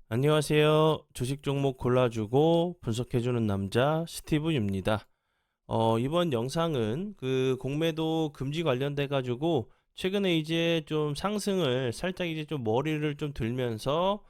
안녕하세요. 주식 종목 골라주고 분석해주는 남자 스티브입니다. 이번 영상은 그 공매도 금지 관련돼 가지고 최근에 이제 좀 상승을 살짝 이제 좀 머리를 좀 들면서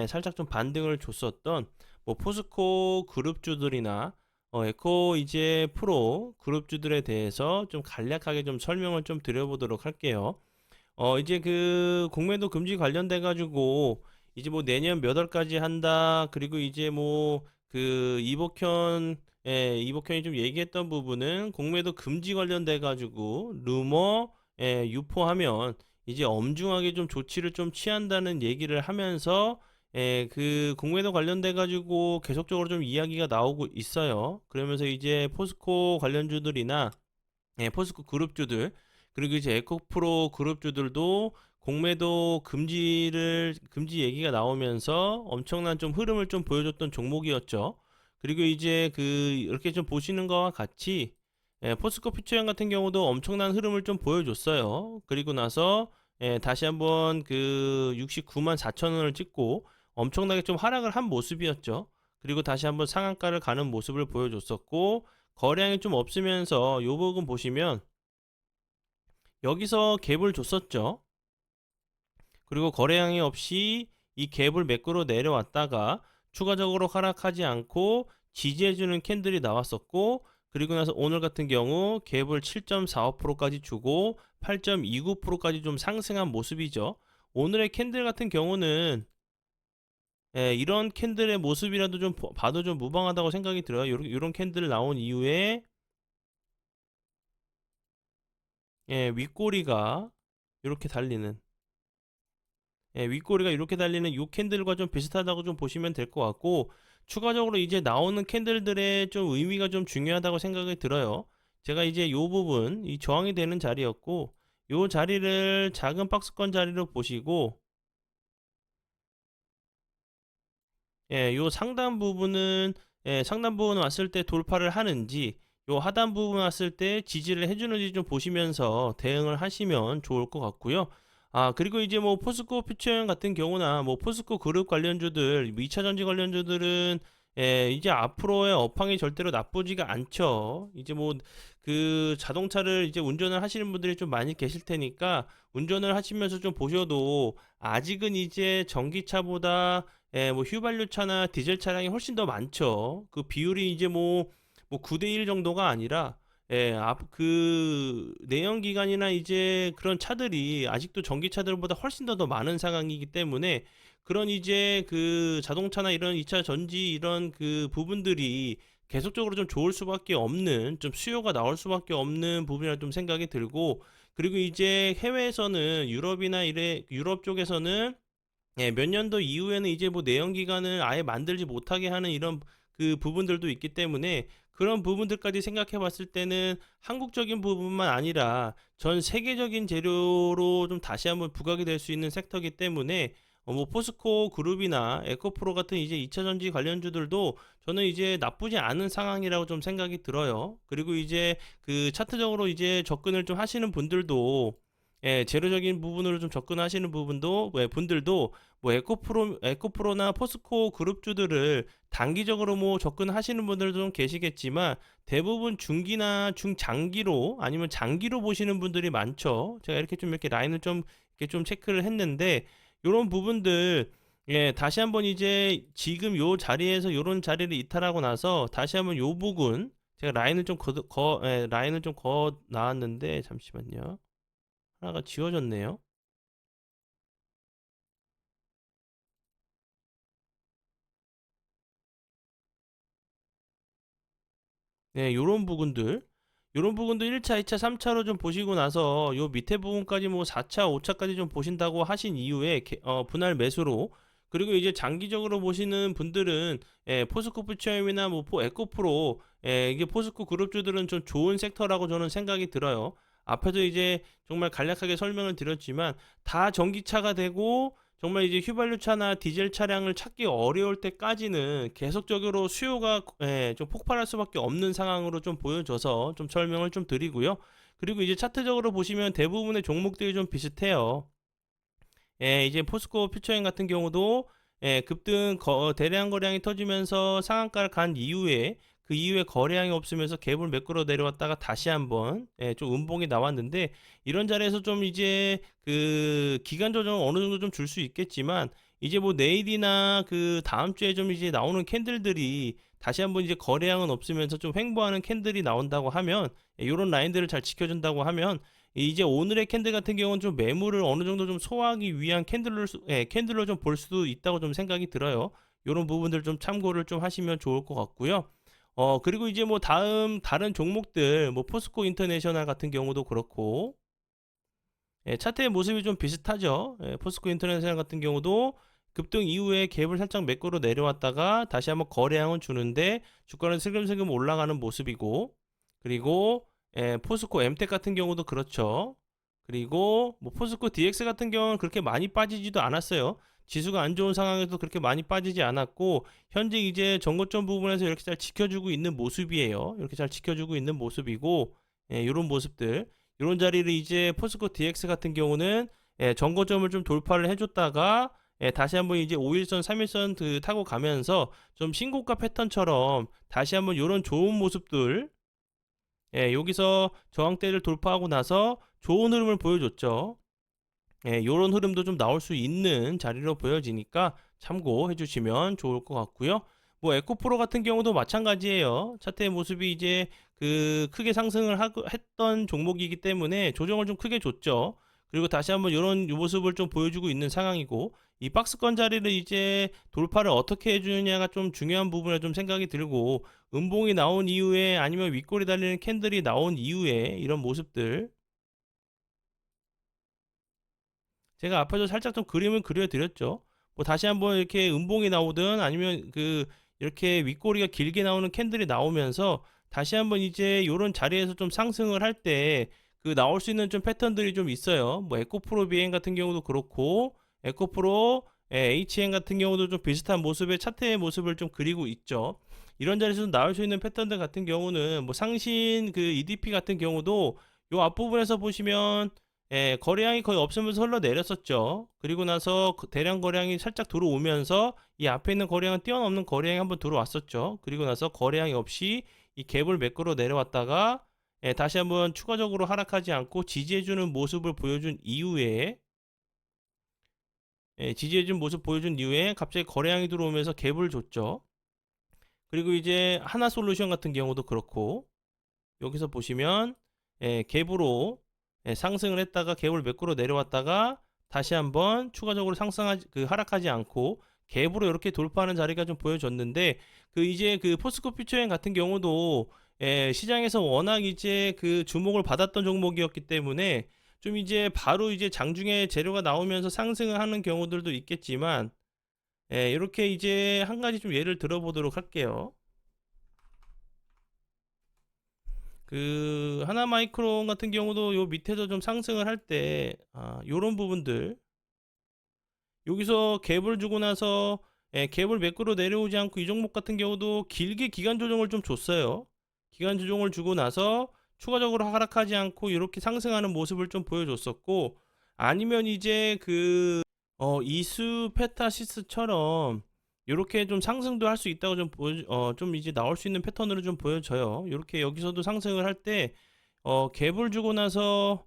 살짝 좀 반등을 줬었던 뭐 포스코 그룹주들이나 에코 이제 프로 그룹주들에 대해서 좀 간략하게 좀 설명을 좀 드려보도록 할게요. 이제 그 공매도 금지 관련돼 가지고 이제 뭐 내년 몇 월까지 한다. 그리고 이제 뭐 그 이복현이 좀 얘기했던 부분은 공매도 금지 관련돼 가지고 루머 유포하면 이제 엄중하게 좀 조치를 좀 취한다는 얘기를 하면서 그 공매도 관련돼 가지고 계속적으로 좀 이야기가 나오고 있어요. 그러면서 이제 포스코 관련주들이나 포스코 그룹주들 그리고 이제 에코프로 그룹주들도 공매도 금지 얘기가 나오면서 엄청난 좀 흐름을 좀 보여줬던 종목이었죠. 그리고 이제 그 이렇게 좀 보시는 거와 같이 포스코 퓨처형 같은 경우도 엄청난 흐름을 좀 보여줬어요. 그리고 나서 다시 한번 그 69만 4천 원을 찍고 엄청나게 좀 하락을 한 모습이었죠. 그리고 다시 한번 상한가를 가는 모습을 보여줬었고 거래량이 좀 없으면서 요 부분 보시면 여기서 갭을 줬었죠. 그리고 거래량이 없이 이 갭을 매꾸러 내려왔다가 추가적으로 하락하지 않고 지지해주는 캔들이 나왔었고, 그리고 나서 오늘 같은 경우 갭을 7.45%까지 주고 8.29%까지 좀 상승한 모습이죠. 오늘의 캔들 같은 경우는 이런 캔들의 모습이라도 좀 봐도 좀 무방하다고 생각이 들어요. 이런 캔들 나온 이후에 윗꼬리가 이렇게 달리는 윗꼬리가 이렇게 달리는 이 캔들과 좀 비슷하다고 좀 보시면 될 것 같고, 추가적으로 이제 나오는 캔들들의 좀 의미가 좀 중요하다고 생각이 들어요. 제가 이제 이 부분 이 저항이 되는 자리였고, 이 자리를 작은 박스권 자리로 보시고 요 상단 부분 왔을 때 돌파를 하는지, 요 하단 부분 왔을 때 지지를 해주는지 좀 보시면서 대응을 하시면 좋을 것 같고요. 그리고 이제 뭐 포스코 퓨처형 같은 경우나 뭐 포스코 그룹 관련주들, 2차 전지 관련주들은 이제 앞으로의 업황이 절대로 나쁘지가 않죠. 이제 뭐 그 자동차를 이제 운전을 하시는 분들이 좀 많이 계실 테니까 운전을 하시면서 좀 보셔도 아직은 이제 전기차보다 뭐 휘발유차나 디젤 차량이 훨씬 더 많죠. 그 비율이 이제 뭐 9대1 정도가 아니라 그 내연기관이나 이제 그런 차들이 아직도 전기차들보다 훨씬 더 많은 상황이기 때문에 그런 이제 그 자동차나 이런 2차 전지 이런 그 부분들이 계속적으로 좀 좋을 수밖에 없는, 좀 수요가 나올 수밖에 없는 부분이라 좀 생각이 들고, 그리고 이제 해외에서는 유럽 쪽에서는 몇 년도 이후에는 이제 뭐 내연기관을 아예 만들지 못하게 하는 이런 그 부분들도 있기 때문에 그런 부분들까지 생각해 봤을 때는 한국적인 부분만 아니라 전 세계적인 재료로 좀 다시 한번 부각이 될 수 있는 섹터이기 때문에 뭐 포스코 그룹이나 에코프로 같은 이제 2차 전지 관련주들도 저는 이제 나쁘지 않은 상황이라고 좀 생각이 들어요. 그리고 이제 그 차트적으로 이제 접근을 좀 하시는 분들도 재료적인 부분으로 좀 접근하시는 분들도 뭐 에코프로나 포스코 그룹주들을 단기적으로 뭐 접근하시는 분들도 좀 계시겠지만 대부분 중기나 중장기로 아니면 장기로 보시는 분들이 많죠. 제가 이렇게 라인을 좀 이렇게 좀 체크를 했는데 이런 부분들 다시 한번 이제 지금 요 자리에서 요런 자리를 이탈하고 나서 다시 한번 요 부분 제가 라인을 좀 거 나왔는데 잠시만요. 하나가 지워졌네요. 요런 부분도 1차, 2차, 3차로 좀 보시고 나서 요 밑에 부분까지 뭐 4차, 5차까지 좀 보신다고 하신 이후에 분할 매수로, 그리고 이제 장기적으로 보시는 분들은 포스코 퓨처엠이나 뭐 에코프로 이게 포스코 그룹주들은 좀 좋은 섹터라고 저는 생각이 들어요. 앞에도 이제 정말 간략하게 설명을 드렸지만 다 전기차가 되고 정말 이제 휘발유차나 디젤 차량을 찾기 어려울 때까지는 계속적으로 수요가 좀 폭발할 수밖에 없는 상황으로 좀 보여져서 좀 설명을 좀 드리고요. 그리고 이제 차트적으로 보시면 대부분의 종목들이 좀 비슷해요. 이제 포스코 퓨처인 같은 경우도 급등 대량 거래량이 터지면서 상한가를 간 이후에 그 이후에 거래량이 없으면서 갭을 매끄러 내려왔다가 다시 한번 좀 음봉이 나왔는데, 이런 자리에서 좀 이제 그 기간 조정을 어느 정도 좀 줄 수 있겠지만, 이제 뭐 내일이나 그 다음 주에 좀 이제 나오는 캔들들이 다시 한번 이제 거래량은 없으면서 좀 횡보하는 캔들이 나온다고 하면, 이런 라인들을 잘 지켜준다고 하면, 이제 오늘의 캔들 같은 경우는 좀 매물을 어느 정도 좀 소화하기 위한 캔들로 좀 볼 수도 있다고 좀 생각이 들어요. 이런 부분들 좀 참고를 좀 하시면 좋을 것 같고요. 그리고 이제 뭐 다른 종목들, 뭐 포스코 인터내셔널 같은 경우도 그렇고, 차트의 모습이 좀 비슷하죠. 포스코 인터내셔널 같은 경우도 급등 이후에 갭을 살짝 매꾸로 내려왔다가 다시 한번 거래량은 주는데 주가는 슬금슬금 올라가는 모습이고, 그리고 포스코 엠텍 같은 경우도 그렇죠. 그리고 뭐 포스코 DX 같은 경우는 그렇게 많이 빠지지도 않았어요. 지수가 안 좋은 상황에서 그렇게 많이 빠지지 않았고, 현재 이제 정고점 부분에서 이렇게 잘 지켜주고 있는 모습이에요. 이렇게 잘 지켜주고 있는 모습이고, 이런 모습들, 이런 자리를 이제 포스코 DX 같은 경우는 정고점을 좀 돌파를 해줬다가 다시 한번 이제 5일선, 3일선 타고 가면서 좀 신고가 패턴처럼 다시 한번 이런 좋은 모습들, 여기서 저항대를 돌파하고 나서 좋은 흐름을 보여줬죠. 요런 흐름도 좀 나올 수 있는 자리로 보여지니까 참고해 주시면 좋을 것 같고요. 뭐 에코프로 같은 경우도 마찬가지예요. 차트의 모습이 이제 그 크게 상승을 했던 종목이기 때문에 조정을 좀 크게 줬죠. 그리고 다시 한번 이런 모습을 좀 보여주고 있는 상황이고, 이 박스권 자리를 이제 돌파를 어떻게 해주느냐가 좀 중요한 부분에 좀 생각이 들고, 음봉이 나온 이후에 아니면 윗골이 달리는 캔들이 나온 이후에 이런 모습들, 제가 앞에서 살짝 좀 그림을 그려드렸죠. 뭐 다시 한번 이렇게 음봉이 나오든 아니면 이렇게 윗꼬리가 길게 나오는 캔들이 나오면서 다시 한번 이제 이런 자리에서 좀 상승을 할 때 나올 수 있는 좀 패턴들이 좀 있어요. 뭐 에코프로 BN 같은 경우도 그렇고, 에코프로 HN 같은 경우도 좀 비슷한 모습의 차트의 모습을 좀 그리고 있죠. 이런 자리에서 나올 수 있는 패턴들 같은 경우는 뭐 상신 EDP 같은 경우도 요 앞부분에서 보시면 거래량이 거의 없으면서 흘러내렸었죠. 그리고 나서 대량 거래량이 살짝 들어오면서 이 앞에 있는 거래량은 뛰어넘는 거래량이 한번 들어왔었죠. 그리고 나서 거래량이 없이 이 갭을 매끄러 내려왔다가 다시 한번 추가적으로 하락하지 않고 지지해주는 모습을 보여준 이후에 지지해준 모습 보여준 이후에 갑자기 거래량이 들어오면서 갭을 줬죠. 그리고 이제 하나솔루션 같은 경우도 그렇고, 여기서 보시면 갭으로 상승을 했다가 갭을 매꾸러 내려왔다가 다시 한번 추가적으로 하락하지 않고 갭으로 이렇게 돌파하는 자리가 좀 보여졌는데, 이제 포스코 퓨처엔 같은 경우도 시장에서 워낙 이제 주목을 받았던 종목이었기 때문에 좀 이제 바로 이제 장중에 재료가 나오면서 상승을 하는 경우들도 있겠지만, 이렇게 이제 한 가지 좀 예를 들어보도록 할게요. 하나마이크론 같은 경우도 요 밑에서 좀 상승을 할 때, 요런 부분들, 여기서 갭을 주고 나서 갭을 매끄러 내려오지 않고 이 종목 같은 경우도 길게 기간 조정을 좀 줬어요. 기간 조정을 주고 나서 추가적으로 하락하지 않고 이렇게 상승하는 모습을 좀 보여줬었고, 아니면 이제 이수 페타시스처럼 이렇게 좀 상승도 할 수 있다고 좀 이제 나올 수 있는 패턴으로 좀 보여져요. 이렇게 여기서도 상승을 할 때 갭을 주고 나서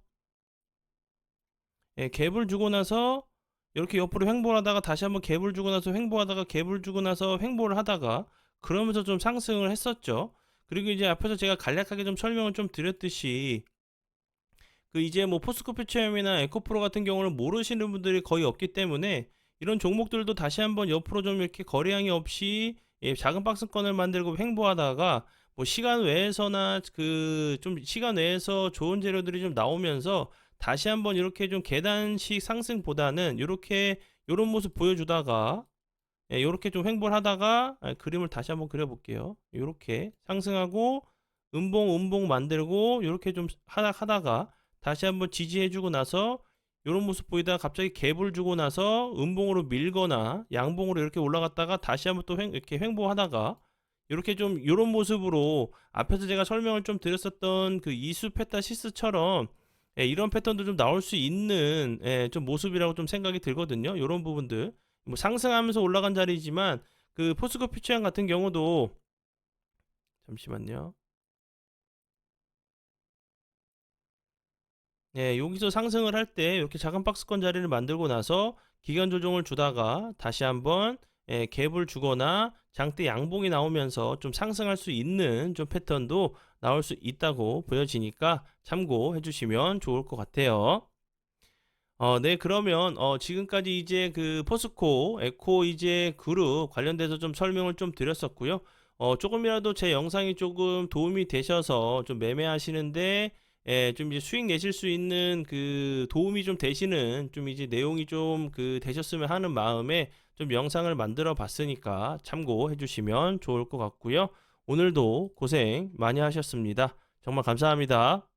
갭을 주고 나서 이렇게 옆으로 횡보를 하다가 다시 한번 갭을 주고 나서 횡보하다가 갭을 주고 나서 횡보를 하다가 그러면서 좀 상승을 했었죠. 그리고 이제 앞에서 제가 간략하게 좀 설명을 좀 드렸듯이 이제 뭐 포스코피 체험이나 에코프로 같은 경우는 모르시는 분들이 거의 없기 때문에 이런 종목들도 다시 한번 옆으로 좀 이렇게 거래량이 없이 작은 박스권을 만들고 횡보하다가 뭐 시간 외에서나 좀 시간 외에서 좋은 재료들이 좀 나오면서 다시 한번 이렇게 좀 계단식 상승보다는 이렇게 이런 모습 보여주다가 이렇게 좀 횡보를 하다가 그림을 다시 한번 그려볼게요. 이렇게 상승하고 음봉 만들고 이렇게 좀 하다가 다시 한번 지지해주고 나서 이런 모습 보이다가 갑자기 갭을 주고 나서 음봉으로 밀거나 양봉으로 이렇게 올라갔다가 다시 한번 또 이렇게 횡보하다가 이렇게 좀 이런 모습으로 앞에서 제가 설명을 좀 드렸었던 이수 페타시스처럼 이런 패턴도 좀 나올 수 있는 좀 모습이라고 좀 생각이 들거든요. 이런 부분들 뭐 상승하면서 올라간 자리지만 그 포스코 퓨처형 같은 경우도 잠시만요. 네, 여기서 상승을 할 때 이렇게 작은 박스권 자리를 만들고 나서 기간 조정을 주다가 다시 한번 갭을 주거나 장대 양봉이 나오면서 좀 상승할 수 있는 좀 패턴도 나올 수 있다고 보여지니까 참고해 주시면 좋을 것 같아요. 네, 그러면 지금까지 이제 그 포스코, 에코 이제 그룹 관련돼서 좀 설명을 좀 드렸었고요. 조금이라도 제 영상이 조금 도움이 되셔서 좀 매매하시는데 좀 이제 수익 내실 수 있는 그 도움이 좀 되시는 좀 이제 내용이 좀 그 되셨으면 하는 마음에 좀 영상을 만들어 봤으니까 참고해 주시면 좋을 것 같고요. 오늘도 고생 많이 하셨습니다. 정말 감사합니다.